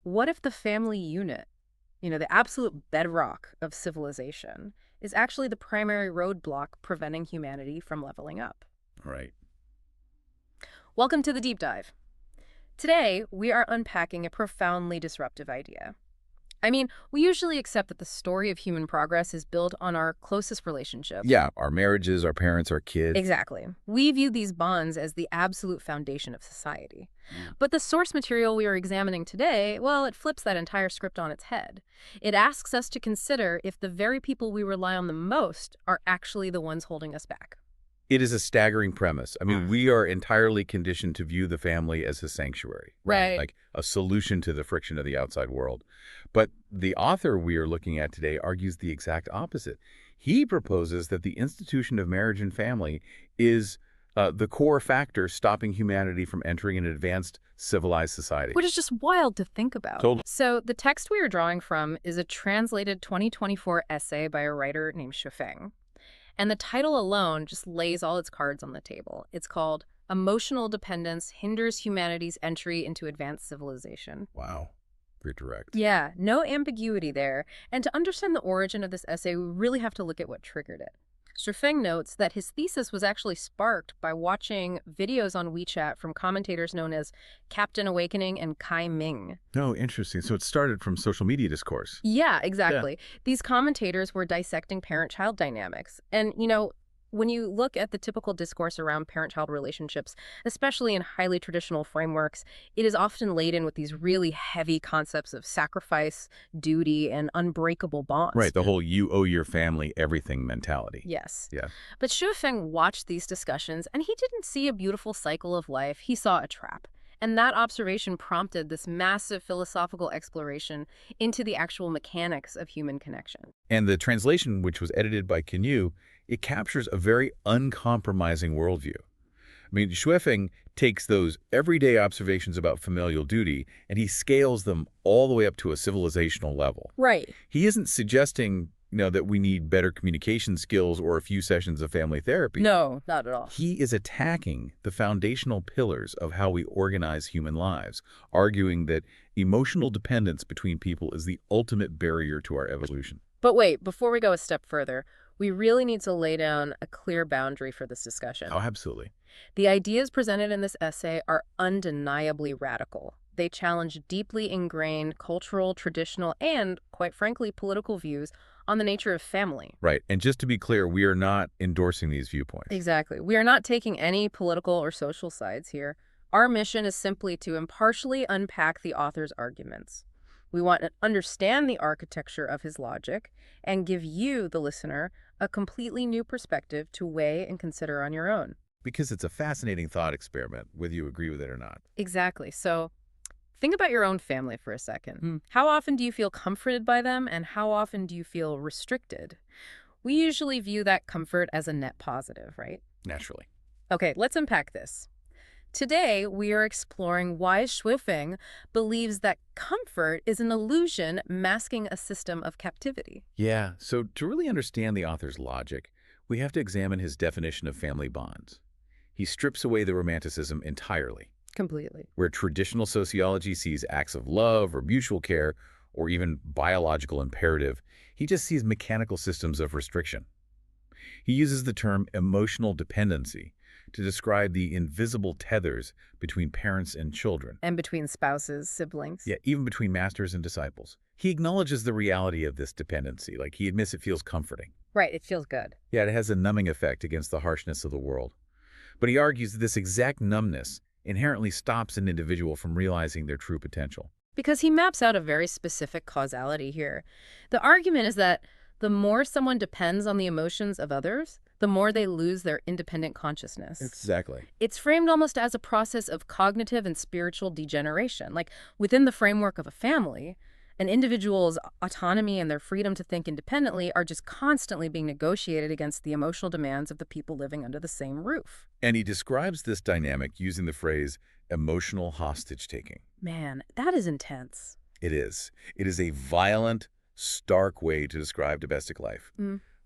What if the family unit, the absolute bedrock of civilization, is actually the primary roadblock preventing humanity from leveling up? Right. Welcome to the deep dive. Today, we are unpacking a profoundly disruptive idea. We usually accept that the story of human progress is built on our closest relationships. Yeah, our marriages, our parents, our kids. Exactly. We view these bonds as the absolute foundation of society. Mm. But the source material we are examining today, well, it flips that entire script on its head. It asks us to consider if the very people we rely on the most are actually the ones holding us back. It is a staggering premise. We are entirely conditioned to view the family as a sanctuary, Right. like a solution to the friction of the outside world. But the author we are looking at today argues the exact opposite. He proposes that the institution of marriage and family is the core factor stopping humanity from entering an advanced, civilized society. Which is just wild to think about. Totally. So the text we are drawing from is a translated 2024 essay by a writer named Feng. And the title alone just lays all its cards on the table. It's called Emotional Dependence Hinders Humanity's Entry into Advanced Civilization. Wow. Pretty direct. Yeah, no ambiguity there. And to understand the origin of this essay, we really have to look at what triggered it. Feng notes that his thesis was actually sparked by watching videos on WeChat from commentators known as Captain Awakening and Kai Ming. Oh, interesting. So it started from social media discourse. Yeah, exactly. These commentators were dissecting parent-child dynamics. And, when you look at the typical discourse around parent-child relationships, especially in highly traditional frameworks, it is often laden with these really heavy concepts of sacrifice, duty, and unbreakable bonds. Right, the whole you owe your family everything mentality. Yes. Yeah. But Feng watched these discussions, and he didn't see a beautiful cycle of life. He saw a trap. And that observation prompted this massive philosophical exploration into the actual mechanics of human connection. And the translation, which was edited by Canyu, it captures a very uncompromising worldview. Feng takes those everyday observations about familial duty and he scales them all the way up to a civilizational level. Right. He isn't suggesting, that we need better communication skills or a few sessions of family therapy. No, not at all. He is attacking the foundational pillars of how we organize human lives, arguing that emotional dependence between people is the ultimate barrier to our evolution. But wait, before we go a step further, we really need to lay down a clear boundary for this discussion. Oh, absolutely. The ideas presented in this essay are undeniably radical. They challenge deeply ingrained cultural, traditional, and, quite frankly, political views on the nature of family. Right. And just to be clear, we are not endorsing these viewpoints. Exactly. We are not taking any political or social sides here. Our mission is simply to impartially unpack the author's arguments. We want to understand the architecture of his logic and give you, the listener, a completely new perspective to weigh and consider on your own. Because it's a fascinating thought experiment, whether you agree with it or not. Exactly. So think about your own family for a second. How often do you feel comforted by them, and how often do you feel restricted? We usually view that comfort as a net positive, right? Naturally. Okay, let's unpack this. Today, we are exploring why Feng believes that comfort is an illusion masking a system of captivity. Yeah, so to really understand the author's logic, we have to examine his definition of family bonds. He strips away the romanticism entirely. Completely. Where traditional sociology sees acts of love or mutual care or even biological imperative, he just sees mechanical systems of restriction. He uses the term emotional dependency to describe the invisible tethers between parents and children. And between spouses, siblings. Yeah, even between masters and disciples. He acknowledges the reality of this dependency, like he admits it feels comforting. Right, it feels good. Yeah, it has a numbing effect against the harshness of the world. But he argues that this exact numbness inherently stops an individual from realizing their true potential. Because he maps out a very specific causality here. The argument is that the more someone depends on the emotions of others, the more they lose their independent consciousness. Exactly. It's framed almost as a process of cognitive and spiritual degeneration. Like, within the framework of a family, an individual's autonomy and their freedom to think independently are just constantly being negotiated against the emotional demands of the people living under the same roof. And he describes this dynamic using the phrase emotional hostage-taking. Man, that is intense. It is. It is a violent, stark way to describe domestic life.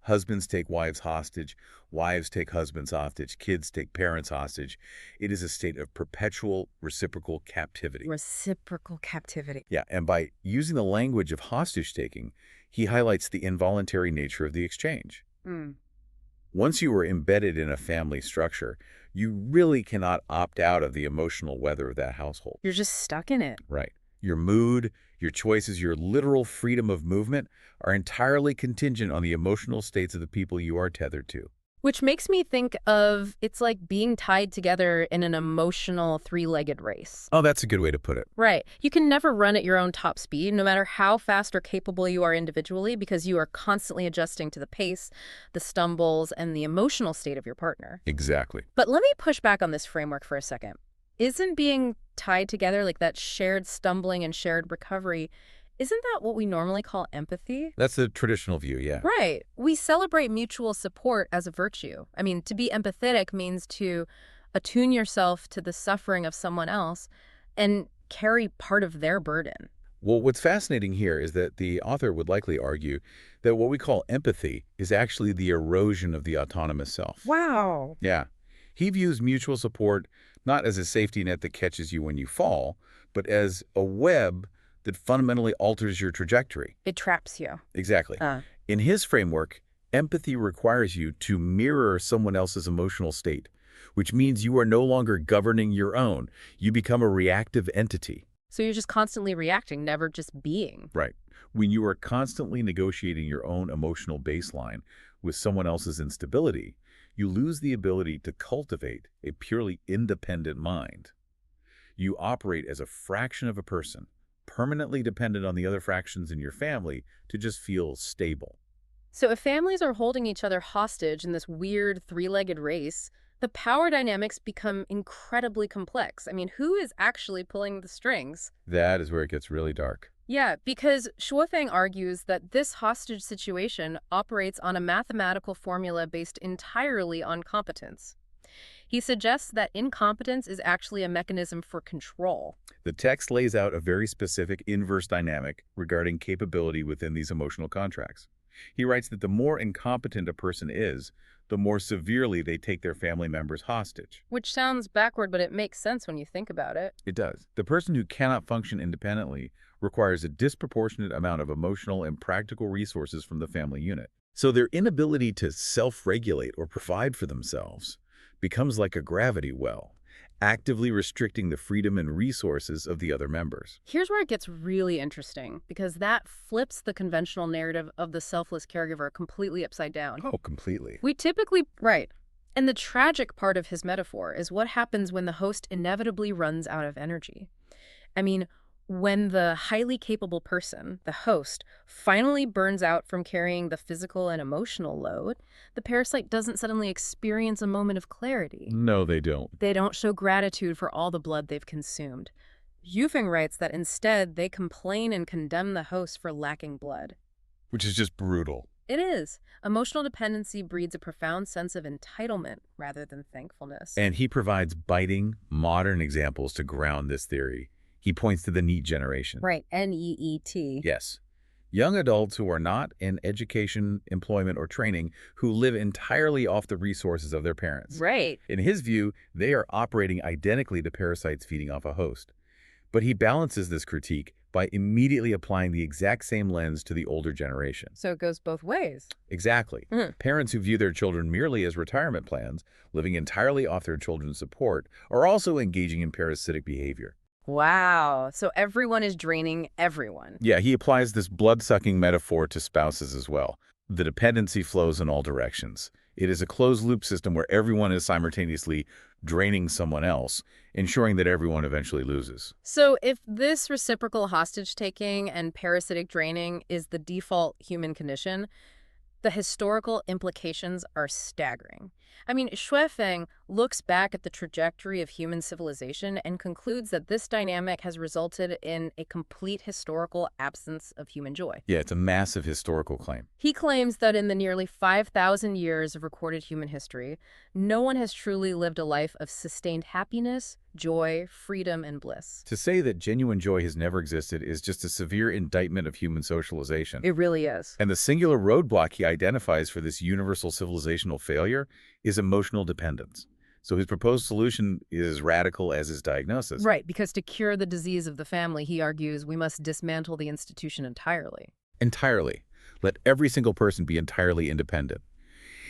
Husbands take wives hostage, wives take husbands hostage, kids take parents hostage. It is a state of perpetual reciprocal captivity. Reciprocal captivity. Yeah, and by using the language of hostage-taking, he highlights the involuntary nature of the exchange. Mm. Once you are embedded in a family structure, you really cannot opt out of the emotional weather of that household. You're just stuck in it. Right. Your mood, your choices, your literal freedom of movement are entirely contingent on the emotional states of the people you are tethered to. Which makes me think of it's like being tied together in an emotional three-legged race. Oh, that's a good way to put it. Right. You can never run at your own top speed, no matter how fast or capable you are individually, because you are constantly adjusting to the pace, the stumbles, and the emotional state of your partner. Exactly. But let me push back on this framework for a second. Isn't being tied together, like that shared stumbling and shared recovery, isn't that what we normally call empathy? That's the traditional view, yeah. Right. We celebrate mutual support as a virtue. I mean, to be empathetic means to attune yourself to the suffering of someone else and carry part of their burden. Well, what's fascinating here is that the author would likely argue that what we call empathy is actually the erosion of the autonomous self. Wow. Yeah. He views mutual support not as a safety net that catches you when you fall, but as a web that fundamentally alters your trajectory. It traps you. Exactly. In his framework, empathy requires you to mirror someone else's emotional state, which means you are no longer governing your own. You become a reactive entity. So you're just constantly reacting, never just being. Right. When you are constantly negotiating your own emotional baseline with someone else's instability, you lose the ability to cultivate a purely independent mind. You operate as a fraction of a person, permanently dependent on the other fractions in your family to just feel stable. So if families are holding each other hostage in this weird three-legged race, the power dynamics become incredibly complex. I mean, who is actually pulling the strings? That is where it gets really dark. Yeah, because Shuofeng argues that this hostage situation operates on a mathematical formula based entirely on competence. He suggests that incompetence is actually a mechanism for control. The text lays out a very specific inverse dynamic regarding capability within these emotional contracts. He writes that the more incompetent a person is, the more severely they take their family members hostage. Which sounds backward, but it makes sense when you think about it. It does. The person who cannot function independently requires a disproportionate amount of emotional and practical resources from the family unit. So their inability to self-regulate or provide for themselves becomes like a gravity well, actively restricting the freedom and resources of the other members. Here's where it gets really interesting, because that flips the conventional narrative of the selfless caregiver completely upside down. Oh, completely. We typically, right. And the tragic part of his metaphor is what happens when the host inevitably runs out of energy. I mean, when the highly capable person, the host, finally burns out from carrying the physical and emotional load, the parasite doesn't suddenly experience a moment of clarity. No, they don't. They don't show gratitude for all the blood they've consumed. Yufeng writes that instead they complain and condemn the host for lacking blood. Which is just brutal. It is. Emotional dependency breeds a profound sense of entitlement rather than thankfulness. And he provides biting, modern examples to ground this theory. He points to the NEET generation. Right, N-E-E-T. Yes. Young adults who are not in education, employment, or training who live entirely off the resources of their parents. Right. In his view, they are operating identically to parasites feeding off a host. But he balances this critique by immediately applying the exact same lens to the older generation. So it goes both ways. Exactly. Parents who view their children merely as retirement plans, living entirely off their children's support, are also engaging in parasitic behavior. Wow. So everyone is draining everyone. Yeah, he applies this blood-sucking metaphor to spouses as well. The dependency flows in all directions. It is a closed-loop system where everyone is simultaneously draining someone else, ensuring that everyone eventually loses. So if this reciprocal hostage-taking and parasitic draining is the default human condition, the historical implications are staggering. I mean, Shuofeng looks back at the trajectory of human civilization and concludes that this dynamic has resulted in a complete historical absence of human joy. Yeah, it's a massive historical claim. He claims that in the nearly 5,000 years of recorded human history, no one has truly lived a life of sustained happiness, joy, freedom, and bliss. To say that genuine joy has never existed is just a severe indictment of human socialization. It really is. And the singular roadblock he identifies for this universal civilizational failure is emotional dependence. So his proposed solution is as radical as his diagnosis. Right, because to cure the disease of the family, he argues we must dismantle the institution entirely. Entirely. Let every single person be entirely independent.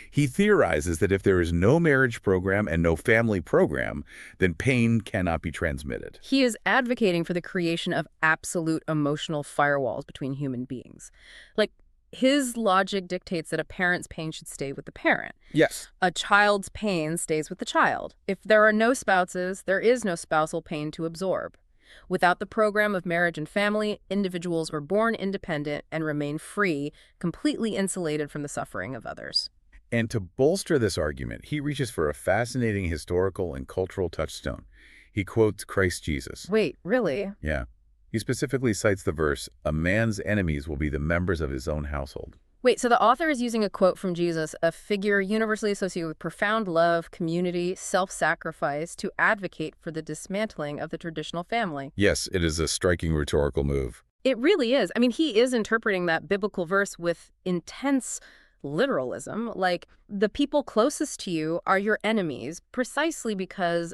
He theorizes that if there is no marriage program and no family program, then pain cannot be transmitted. He is advocating for the creation of absolute emotional firewalls between human beings. Like, his logic dictates that a parent's pain should stay with the parent. Yes. A child's pain stays with the child. If there are no spouses, there is no spousal pain to absorb. Without the program of marriage and family, individuals are born independent and remain free, completely insulated from the suffering of others. And to bolster this argument, he reaches for a fascinating historical and cultural touchstone. He quotes Christ Jesus. Wait, really? Yeah. He specifically cites the verse, "A man's enemies will be the members of his own household." Wait, so the author is using a quote from Jesus, a figure universally associated with profound love, community, self-sacrifice, to advocate for the dismantling of the traditional family. Yes, it is a striking rhetorical move. It really is. I mean, he is interpreting that biblical verse with intense literalism. Like, the people closest to you are your enemies precisely because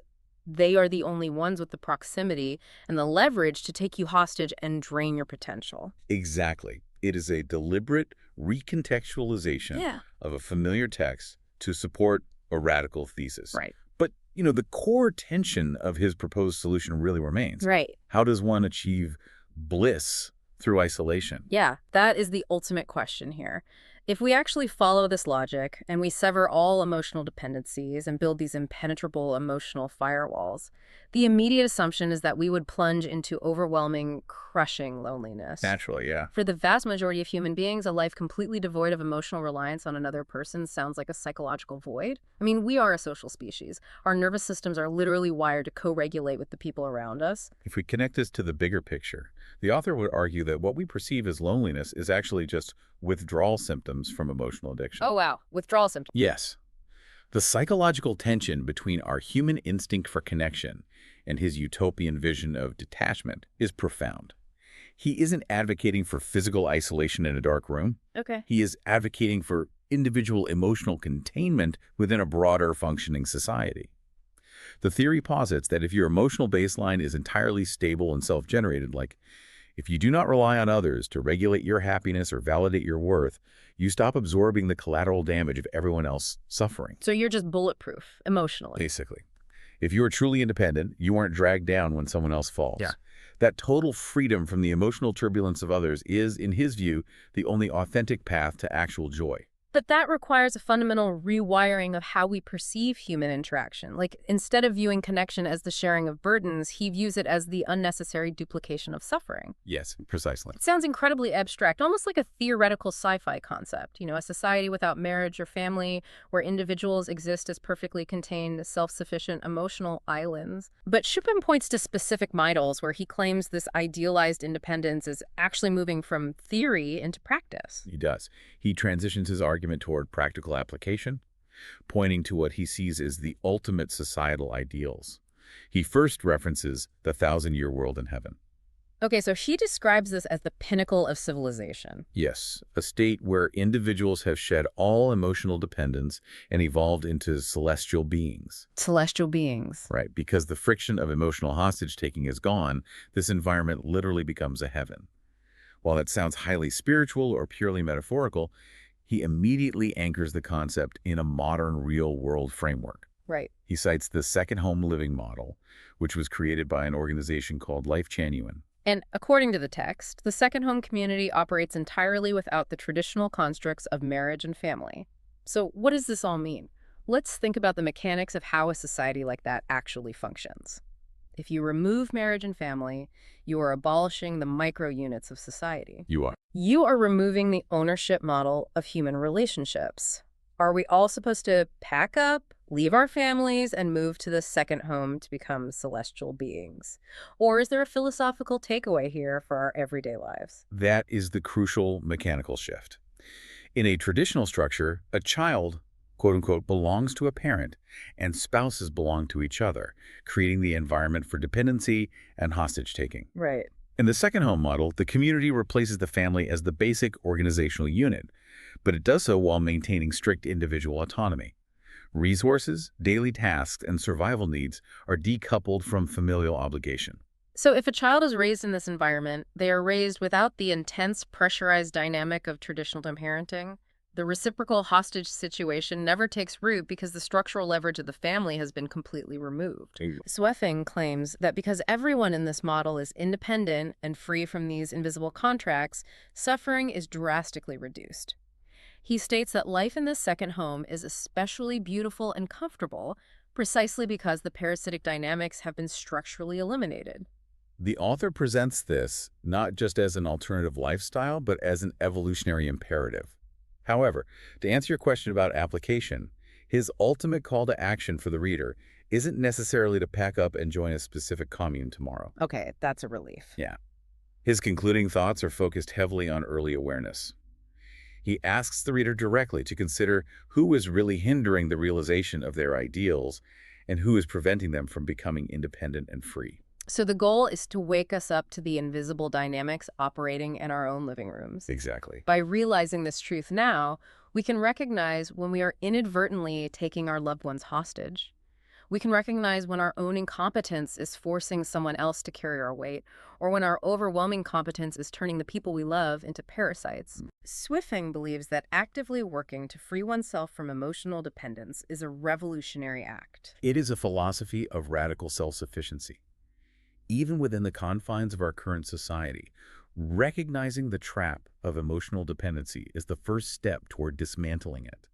they are the only ones with the proximity and the leverage to take you hostage and drain your potential. Exactly. It is a deliberate recontextualization of a familiar text to support a radical thesis. Right. But, the core tension of his proposed solution really remains. Right. How does one achieve bliss through isolation? Yeah, that is the ultimate question here. If we actually follow this logic and we sever all emotional dependencies and build these impenetrable emotional firewalls, the immediate assumption is that we would plunge into overwhelming, crushing loneliness. Naturally, yeah. For the vast majority of human beings, a life completely devoid of emotional reliance on another person sounds like a psychological void. I mean, we are a social species. Our nervous systems are literally wired to co-regulate with the people around us. If we connect this to the bigger picture, the author would argue that what we perceive as loneliness is actually just withdrawal symptoms from emotional addiction. Oh, wow. Withdrawal symptoms. Yes. The psychological tension between our human instinct for connection and his utopian vision of detachment is profound. He isn't advocating for physical isolation in a dark room. Okay. He is advocating for individual emotional containment within a broader functioning society. The theory posits that if your emotional baseline is entirely stable and self-generated, like if you do not rely on others to regulate your happiness or validate your worth, you stop absorbing the collateral damage of everyone else suffering. So you're just bulletproof emotionally. Basically. If you are truly independent, you aren't dragged down when someone else falls. Yeah. That total freedom from the emotional turbulence of others is, in his view, the only authentic path to actual joy. But that requires a fundamental rewiring of how we perceive human interaction. Like, instead of viewing connection as the sharing of burdens, he views it as the unnecessary duplication of suffering. Yes, precisely. It sounds incredibly abstract, almost like a theoretical sci-fi concept. A society without marriage or family, where individuals exist as perfectly contained, self-sufficient emotional islands. But Shupin points to specific models where he claims this idealized independence is actually moving from theory into practice. He does. He transitions his argument toward practical application, pointing to what he sees as the ultimate societal ideals. He first references the 1,000-year world in heaven. Okay, so he describes this as the pinnacle of civilization. Yes, a state where individuals have shed all emotional dependence and evolved into celestial beings. Celestial beings. Right, because the friction of emotional hostage-taking is gone, this environment literally becomes a heaven. While that sounds highly spiritual or purely metaphorical, he immediately anchors the concept in a modern real-world framework. Right. He cites the second home living model, which was created by an organization called Lifechanyuan. And according to the text, the second home community operates entirely without the traditional constructs of marriage and family. So what does this all mean? Let's think about the mechanics of how a society like that actually functions. If you remove marriage and family, you are abolishing the micro-units of society. You are. You are removing the ownership model of human relationships. Are we all supposed to pack up, leave our families and move to the second home to become celestial beings? Or is there a philosophical takeaway here for our everyday lives? That is the crucial mechanical shift. In a traditional structure, a child, quote unquote, belongs to a parent, and spouses belong to each other, creating the environment for dependency and hostage taking. Right. In the second home model, the community replaces the family as the basic organizational unit, but it does so while maintaining strict individual autonomy. Resources, daily tasks, and survival needs are decoupled from familial obligation. So if a child is raised in this environment, they are raised without the intense, pressurized dynamic of traditional parenting. The reciprocal hostage situation never takes root because the structural leverage of the family has been completely removed. Sweffing claims that because everyone in this model is independent and free from these invisible contracts, suffering is drastically reduced. He states that life in this second home is especially beautiful and comfortable precisely because the parasitic dynamics have been structurally eliminated. The author presents this not just as an alternative lifestyle, but as an evolutionary imperative. However, to answer your question about application, his ultimate call to action for the reader isn't necessarily to pack up and join a specific commune tomorrow. Okay, that's a relief. Yeah. His concluding thoughts are focused heavily on early awareness. He asks the reader directly to consider who is really hindering the realization of their ideals and who is preventing them from becoming independent and free. So the goal is to wake us up to the invisible dynamics operating in our own living rooms. Exactly. By realizing this truth now, we can recognize when we are inadvertently taking our loved ones hostage. We can recognize when our own incompetence is forcing someone else to carry our weight, or when our overwhelming competence is turning the people we love into parasites. Swiffing believes that actively working to free oneself from emotional dependence is a revolutionary act. It is a philosophy of radical self-sufficiency. Even within the confines of our current society, recognizing the trap of emotional dependency is the first step toward dismantling it.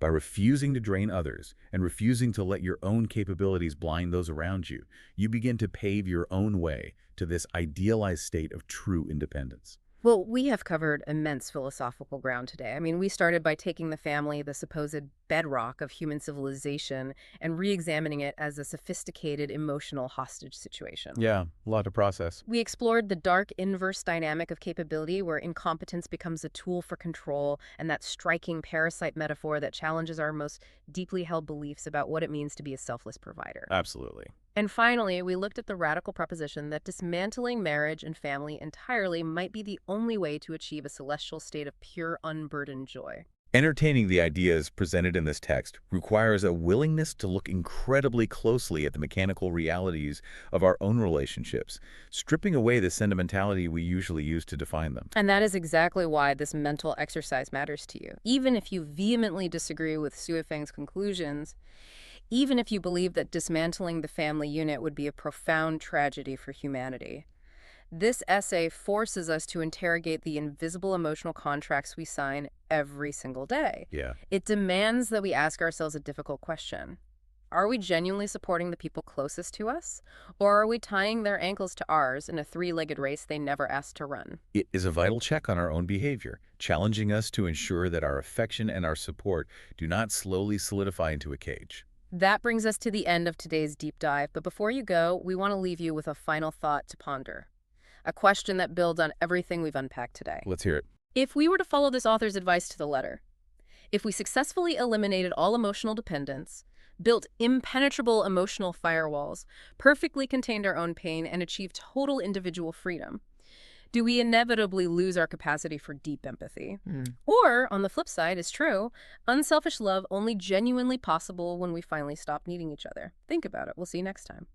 By refusing to drain others and refusing to let your own capabilities blind those around you, you begin to pave your own way to this idealized state of true independence. Well, we have covered immense philosophical ground today. I mean, we started by taking the family, the supposed bedrock of human civilization, and re-examining it as a sophisticated emotional hostage situation. Yeah, a lot to process. We explored the dark inverse dynamic of capability where incompetence becomes a tool for control, and that striking parasite metaphor that challenges our most deeply held beliefs about what it means to be a selfless provider. Absolutely. And finally, we looked at the radical proposition that dismantling marriage and family entirely might be the only way to achieve a celestial state of pure, unburdened joy. Entertaining the ideas presented in this text requires a willingness to look incredibly closely at the mechanical realities of our own relationships, stripping away the sentimentality we usually use to define them. And that is exactly why this mental exercise matters to you. Even if you vehemently disagree with Suifeng's conclusions, even if you believe that dismantling the family unit would be a profound tragedy for humanity, this essay forces us to interrogate the invisible emotional contracts we sign every single day. Yeah. It demands that we ask ourselves a difficult question. Are we genuinely supporting the people closest to us? Or are we tying their ankles to ours in a three-legged race they never asked to run? It is a vital check on our own behavior, challenging us to ensure that our affection and our support do not slowly solidify into a cage. That brings us to the end of today's deep dive, but before you go, we want to leave you with a final thought to ponder. A question that builds on everything we've unpacked today. Let's hear it. If we were to follow this author's advice to the letter, if we successfully eliminated all emotional dependence, built impenetrable emotional firewalls, perfectly contained our own pain, and achieved total individual freedom, do we inevitably lose our capacity for deep empathy? Or, on the flip side, is true, unselfish love only genuinely possible when we finally stop needing each other? Think about it. We'll see you next time.